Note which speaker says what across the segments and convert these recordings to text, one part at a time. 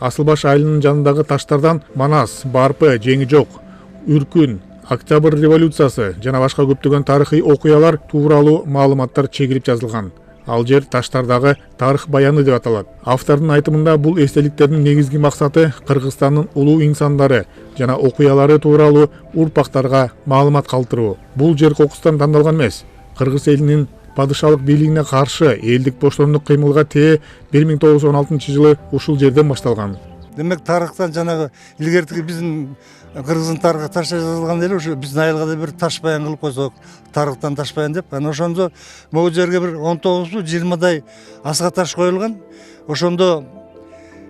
Speaker 1: Асылбаш айылынын жанындагы таштардан Манас, Барпы, Жеңи жок, Үркүн, Октябрь революциясы жана башка көптөгөн тарыхый окуялар тууралуу маалыматтар чегирип жазылган. Ал жер таштардагы тарых баяны деп аталат. Автордун айтымында бул эстеликтердин негизги максаты Кыргызстандын улуу инсандары жана окуялары тууралуу урпактарга маалымат калтыруу. Бул жер кокустан тандалган эмес. Кыргыз элинин падышалык бийлигине каршы элдик боштондук кыймылга тээ 1916 жылы ушул жерден башталган.
Speaker 2: Демек тарыхтан жанагы илгертиги биздин Кыргыздын тарыхы ташта жазылган эле ушу биздин айылга да бир таш баян кылып койсок, тарыхтан таш баян деп. Анан ошондо могу жерге бир 19-20дай аска таш коюлган. Ошондо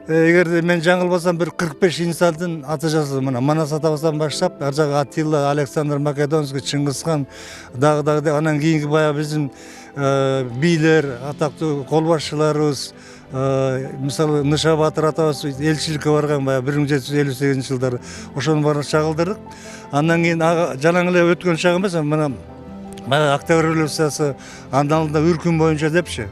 Speaker 2: эгерде мен жаңылбасам бир 45 инсандын аты жазылган. Мына Манас атабыздан баштап, ар жагы Аттила, Александр Македонский, Чыңгызхан, дагы деп анан кийинки баягы биздин бийлер, атактуу кол башчыларыбыз, мисалы Ныша Батыр атабыз элчиликке барган баягы 1758-жылдары ошонун баарын чагылдырдык. Андан кийин жалаң эле өткөн чак эмес, мына Октябрь революциясы, андан алдында Үркүн боюнча депчи.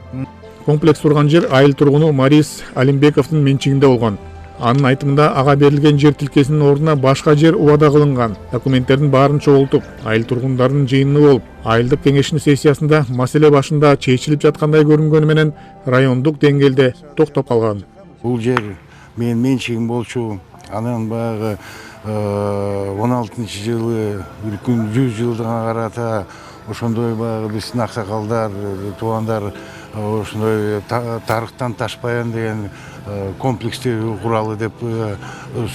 Speaker 1: Комплекс турган жер айыл тургуну Марис Алимбековдун менчигинде болгон. Анын айтымында ага берилген жер тилкесинин ордуна башка жер убада кылынган. Документтердин баарын чогултуп, айыл тургундарынын жыйыны болуп, айылдык кеңештин сессиясында маселе башында чечилип жаткандай көрүнгөнү менен райондук деңгээлде токтоп калган.
Speaker 3: Бул жер менин менчигим болчу. Анан баягы 16-жылы Үркүн 100 жылдыгына карата ошондой баягы биздин аксакалдар, туугандар ошондой тарыхтан таш баян деген комплексти куралы деп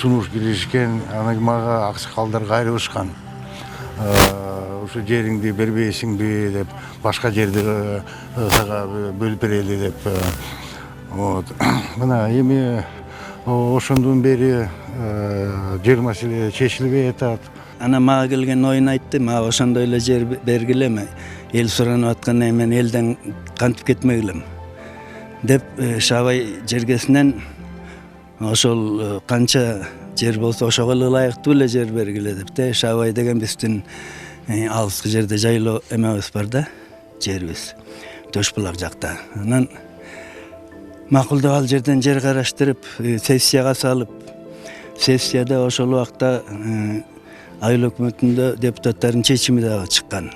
Speaker 3: сунуш киришкен. Анан мага аксакалдар кайрылышкан. Ошо жериңди бербейсиңби деп, башка жерди сага бөлүп берели деп. Вот. Мына эми ошондон бери жер маселе чечилбей атат.
Speaker 4: Ана мага келген оюн айтты, мага ошондой эле жер бергилеме. Эл суранып атканда мен элден кантип кетмегилем деп Шабай жергесинен ошол канча жер болсо ошого ылайыктуу эле жер бергиле деп. Шабай деген биздин алыскы жерде жайлоо эмебиз бар да, жерибиз Төш булак жакта. Анан макулдап ал жерден жер караштырып, сессияга салып, сессияда ошол убакта айыл өкмөтүндө депутаттардын чечими дагы чыккан.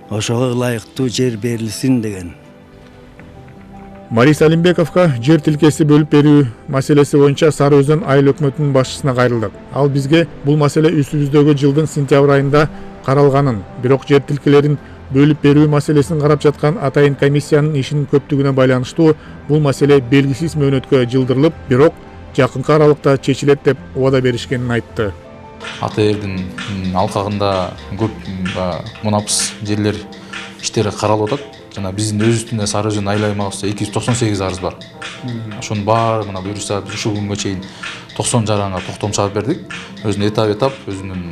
Speaker 4: Ошого ылайыктуу жер берилсин деген.
Speaker 1: Марис Алимбековго жер тилкеси бөлүп берүү маселеси боюнча Сары Өзөн айыл өкмөтүнүн башчысына кайрылдык. Ал бизге бул маселе үстүбүздөгү жылдын сентябрь айында каралганын, бирок жер тилкелерин бөлүп берүү маселесин карап жаткан атайын комиссиянын ишинин көптүгүнө байланыштуу бул маселе белгисиз мөөнөткө жылдырылып, бирок жакынкы аралыкта чечилет деп убада беришкенин айтты.
Speaker 5: Ата элдин алкагында көп мунапыс жерлер иштери каралып атат. Жана биздин өзүбүздүн Сары Өзөн айыл аймагыбызда 298 арыз бар. Ошонун баары мына буюрса ушул күнгө чейин 90 жаранга токтом чыгып бердик. Өзүнүн этап өзүнүн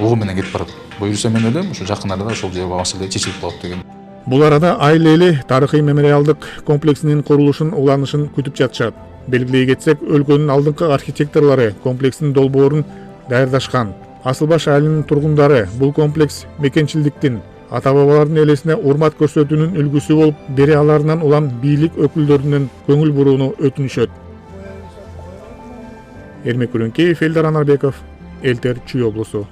Speaker 5: угу менен кетип барат. Буюрса мен ойлойм, ушу жакын арада ошол жер маселе чечилип калат деген.
Speaker 1: Бул арада айыл эли тарыхый мемориалдык комплексинин курулушун уланышын күтүп жатышат. Белгилей кетсек, өлкөнүн алдыңкы архитекторлору комплекстин долбоорун даярдашкан. Асылбаш айылынын тургундары бул комплекс мекенчилдиктин, ата-бабалардын элесине урмат көрсөтүүнүн үлгүсү болуп, бере аларынан улам бийлик өкүлдөрүнүн көңүл бурууну өтүнүшөт. Эрмек Күрөнкеев, Элдар Анарбеков, Элтер Чүй облусу.